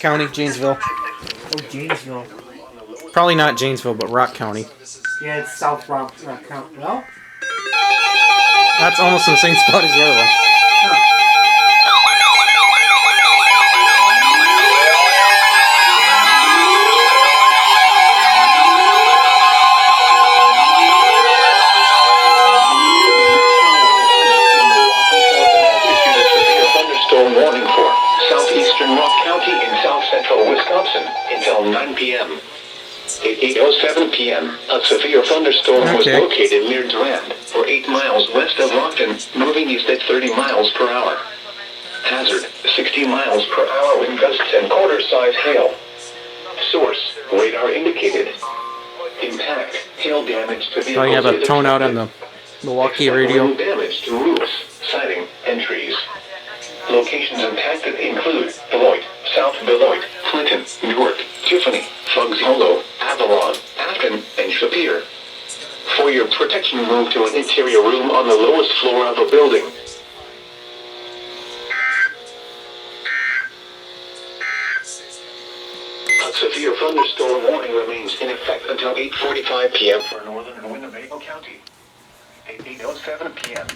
County, Janesville. Oh, Janesville. Probably not Janesville, but Rock County. Yeah, it's South Rock County. Well, That's almost in the same spot as the other one. Thunderstorm warning for southeastern Rock County in south central Wisconsin until 9 p.m. At 8:07 p.m., a severe thunderstorm was located near Durand, or 8 miles west of Rockton, moving east at 30 miles per hour. Hazard, 60 miles per hour with gusts and quarter-size hail. Source, radar indicated. Impact, hail damage to vehicles. Oh, you have a tone out on the Milwaukee radio. Damage to roofs, siding, and trees. Locations impacted include Beloit, South Beloit, Clinton, Newark, Tiffany, Fuggs Hollow, Avalon, Afton, and Shapir. For your protection, move to an interior room on the lowest floor of a building. A severe thunderstorm warning remains in effect until 8:45 p.m. for northern and Winnebago County. At 8:07 p.m.